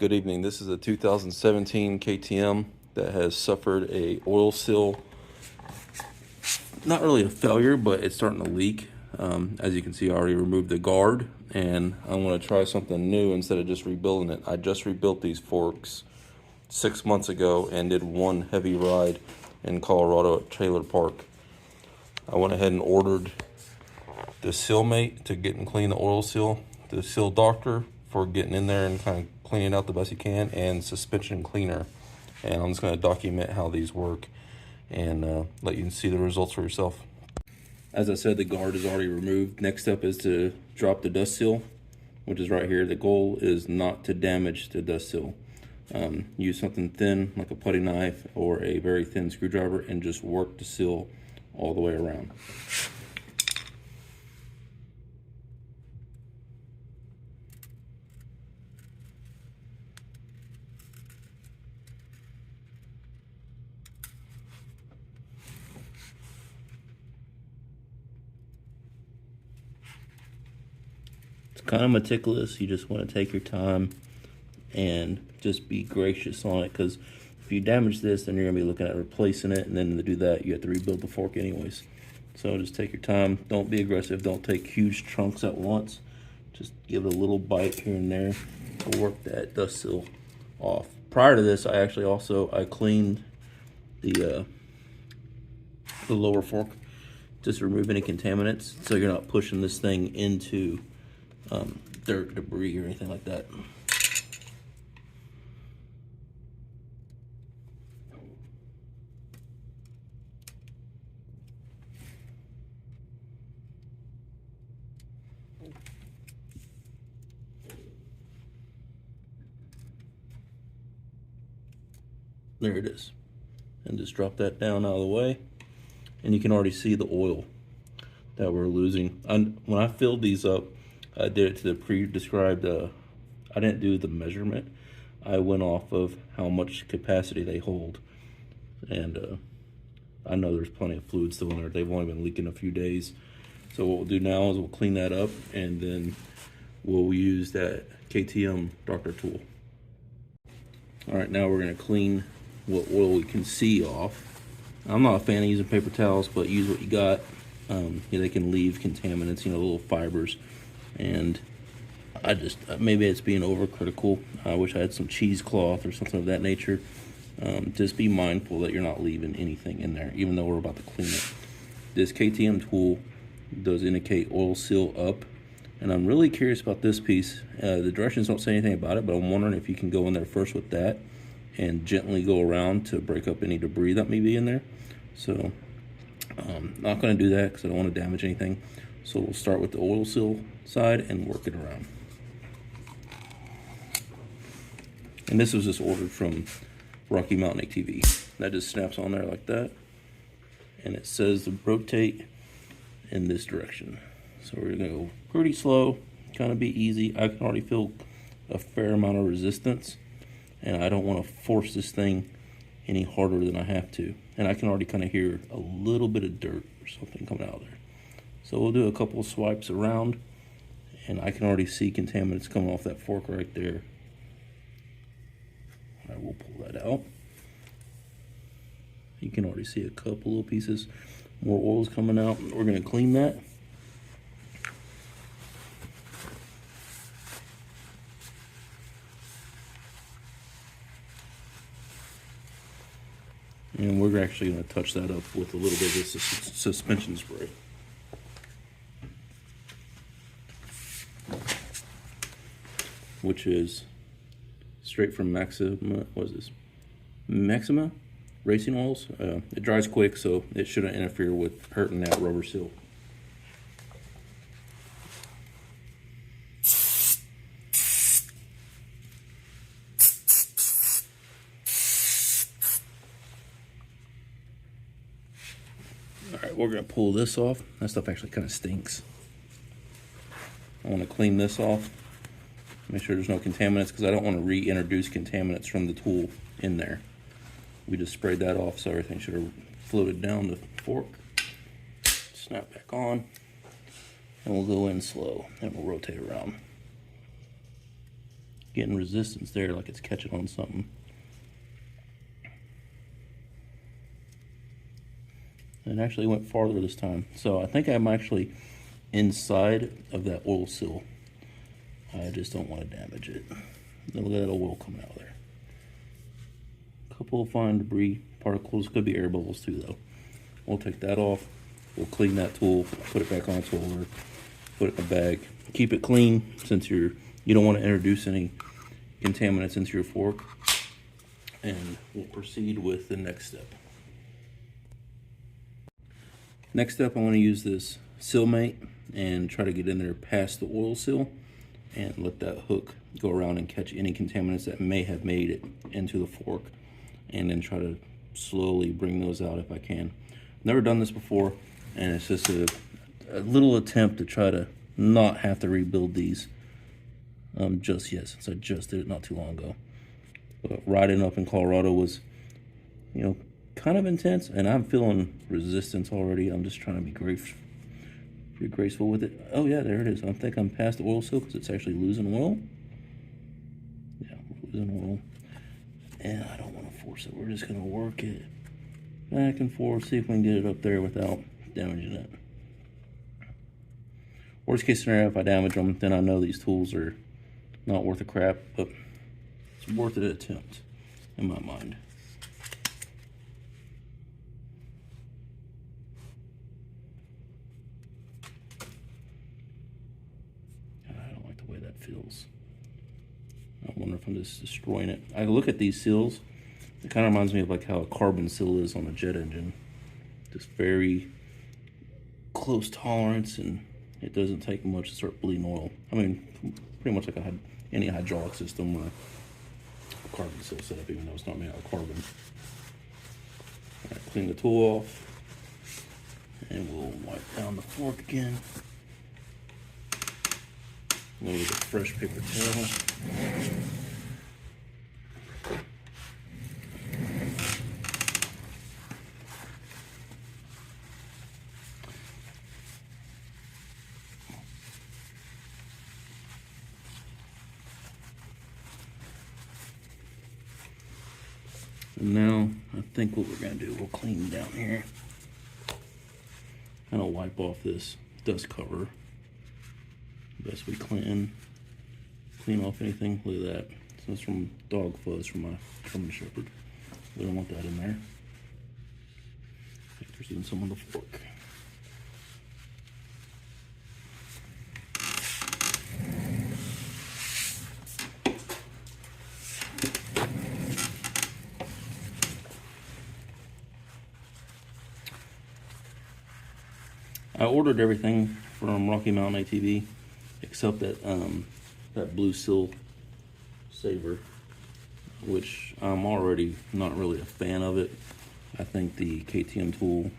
Good evening. This is a 2017 KTM that has suffered a oil seal. Not really a failure, but it's starting to leak. As you can see, I already removed the guard, and I want to try something new instead of just rebuilding it. I just rebuilt these forks 6 months ago and did one heavy ride in Colorado at Trailer Park. I went ahead and ordered the seal mate to get and clean the oil seal, the seal doctor for getting in there and kind of cleaning out the best you can, and suspension cleaner. And I'm just going to document how these work and let you see the results for yourself. As I said, the guard is already removed. Next step is to drop the dust seal, which is right here. The goal is not to damage the dust seal. Use something thin like a putty knife or a very thin screwdriver and just work the seal all the way around. It's kind of meticulous. You just want to take your time and just be gracious on it, because if you damage this, then you're going to be looking at replacing it, and then to do that, you have to rebuild the fork anyways. So just take your time. Don't be aggressive. Don't take huge chunks at once. Just give it a little bite here and there to work that dust seal off. Prior to this, I cleaned the lower fork, just to remove any contaminants, so you're not pushing this thing into dirt, debris, or anything like that. There it is. And just drop that down out of the way. And you can already see the oil that we're losing. When I filled these up, I did it to the pre-described, I didn't do the measurement. I went off of how much capacity they hold. And I know there's plenty of fluid still in there. They've only been leaking a few days. So what we'll do now is we'll clean that up, and then we'll use that KTM doctor tool. All right, now we're gonna clean what oil we can see off. I'm not a fan of using paper towels, but use what you got. They can leave contaminants, little fibers. And maybe it's being overcritical. I wish I had some cheesecloth or something of that nature. Just be mindful that you're not leaving anything in there, even though we're about to clean it. This KTM tool does indicate oil seal up. And I'm really curious about this piece. The directions don't say anything about it, but I'm wondering if you can go in there first with that and gently go around to break up any debris that may be in there. So not going to do that because I don't want to damage anything. So we'll start with the oil seal side and work it around. And this was just ordered from Rocky Mountain ATV. That just snaps on there like that. And it says to rotate in this direction. So we're gonna go pretty slow, kind of be easy. I can already feel a fair amount of resistance, and I don't want to force this thing any harder than I have to. And I can already kind of hear a little bit of dirt or something coming out of there. So we'll do a couple of swipes around, and I can already see contaminants coming off that fork right there. All right, we'll pull that out. You can already see a couple little pieces. More oil's coming out. We're gonna clean that. And we're actually going to touch that up with a little bit of this suspension spray. Which is straight from Maxima, what is this? Maxima Racing Oils. It dries quick, so it shouldn't interfere with hurting that rubber seal. Alright, we're going to pull this off. That stuff actually kind of stinks. I want to clean this off. Make sure there's no contaminants, because I don't want to reintroduce contaminants from the tool in there. We just sprayed that off, so everything should have floated down the fork. Snap back on. And we'll go in slow, and we'll rotate around. getting resistance there, like it's catching on something. It actually went farther this time. So I think I'm actually inside of that oil seal. I just don't want to damage it. Look at that oil coming out of there. A couple of fine debris particles, could be air bubbles too though. We'll take that off. We'll clean that tool, put it back on its holder, put it in a bag. Keep it clean since you don't want to introduce any contaminants into your fork. And we'll proceed with the next step. Next up, I want to use this seal mate and try to get in there past the oil seal and let that hook go around and catch any contaminants that may have made it into the fork, and then try to slowly bring those out if I can. Never done this before, and it's just a little attempt to try to not have to rebuild these just yet, since I just did it not too long ago. But riding up in Colorado was, kind of intense, and I'm feeling resistance already. I'm just trying to be graceful with it. Oh yeah, there it is. I think I'm past the oil seal because it's actually losing oil. Yeah, we're losing oil. And I don't want to force it. We're just going to work it back and forth, see if we can get it up there without damaging it. Worst case scenario, if I damage them, then I know these tools are not worth a crap, but it's worth an attempt in my mind. Feels. I wonder if I'm just destroying it. I look at these seals, it kind of reminds me of like how a carbon seal is on a jet engine. Just very close tolerance, and it doesn't take much to start bleeding oil. I mean, pretty much like any hydraulic system or a carbon seal setup, even though it's not made out of carbon. All right, clean the tool off, and we'll wipe down the fork again. I'm going to get a fresh paper towel. And now, I think what we're going to do, we'll clean down here. Kind of wipe off this dust cover. Best we clean off anything. Look at that. So that's from dog fuzz from my German Shepherd. We don't want that in there. I think there's even some on the fork. I ordered everything from Rocky Mountain ATV except that blue seal saver, which I'm already not really a fan of it. I think the KTM tool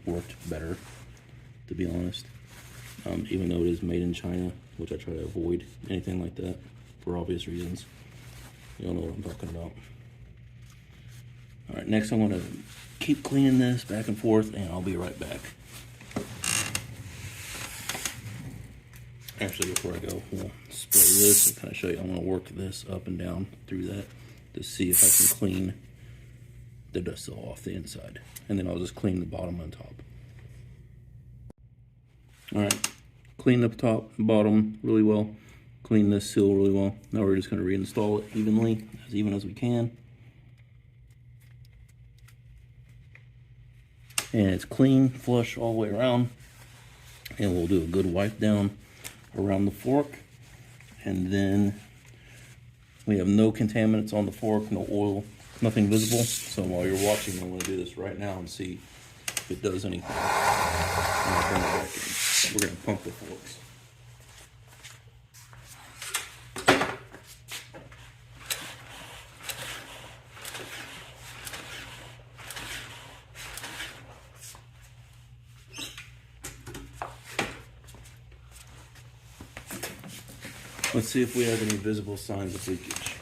worked better, to be honest. Even though it is made in China, which I try to avoid anything like that for obvious reasons. You all know what I'm talking about. All right, next I'm gonna keep cleaning this back and forth, and I'll be right back. Actually, before I go, we'll spray this and kind of show you. I'm going to work this up and down through that to see if I can clean the dust seal off the inside. And then I'll just clean the bottom and top. Alright, clean the top and bottom really well. Clean this seal really well. Now we're just going to reinstall it evenly, as even as we can. And it's clean, flush all the way around. And we'll do a good wipe down around the fork, and then we have no contaminants on the fork, no oil, nothing visible. So while you're watching, I'm going to do this right now and see if it does anything. I'm going to bring it back in. We're going to pump the forks. Let's see if we have any visible signs of leakage.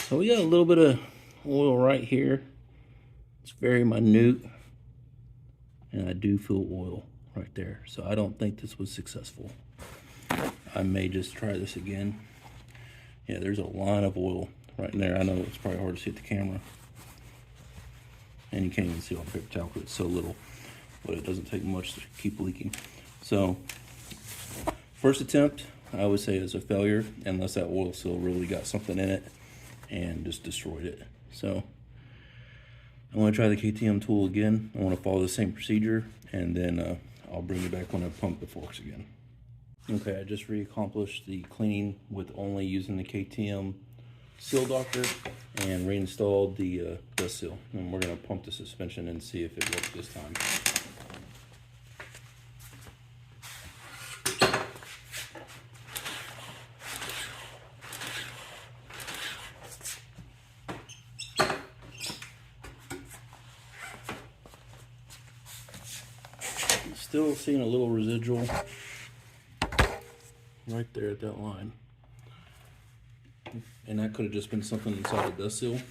So we got a little bit of oil right here. It's very minute, and I do feel oil. right there. So I don't think this was successful. I may just try this again. Yeah, there's a line of oil right in there. I know it's probably hard to see at the camera. And you can't even see on the paper towel because it's so little, but it doesn't take much to keep leaking. So first attempt, I would say, is a failure unless that oil seal really got something in it and just destroyed it. So I want to try the KTM tool again. I want to follow the same procedure, and then I'll bring you back when I pump the forks again. Okay, I just re-accomplished the cleaning with only using the KTM seal doctor and reinstalled the dust seal. And we're going to pump the suspension and see if it works this time. Still seeing a little residual right there at that line. And that could have just been something inside the dust seal.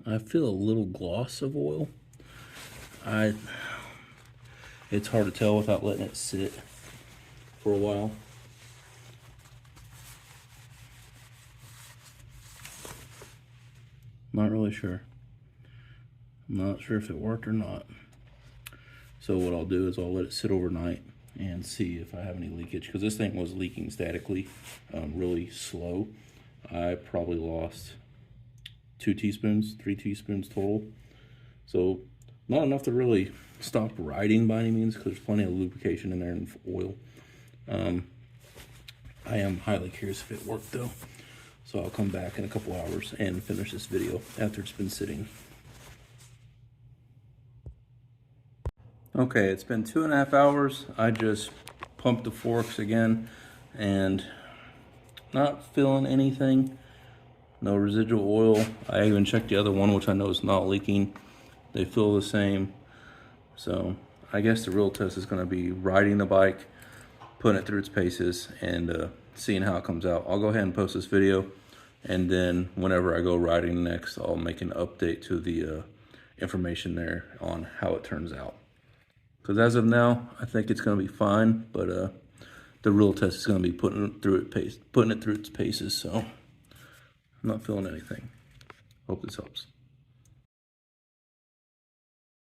I feel a little gloss of oil. It's hard to tell without letting it sit for a while. Not really sure. I'm not sure if it worked or not. So what I'll do is I'll let it sit overnight and see if I have any leakage, because this thing was leaking statically, really slow. I probably lost 2 teaspoons, 3 teaspoons total. So not enough to really stop riding by any means, because there's plenty of lubrication in there and oil. I am highly curious if it worked though. So I'll come back in a couple hours and finish this video after it's been sitting. Okay, it's been 2.5 hours. I just pumped the forks again and not feeling anything. No residual oil. I even checked the other one, which I know is not leaking. They feel the same. So I guess the real test is going to be riding the bike, putting it through its paces, and seeing how it comes out. I'll go ahead and post this video, and then whenever I go riding next, I'll make an update to the information there on how it turns out. Because as of now, I think it's going to be fine, but the real test is going to be putting it through its paces. So I'm not feeling anything. Hope this helps.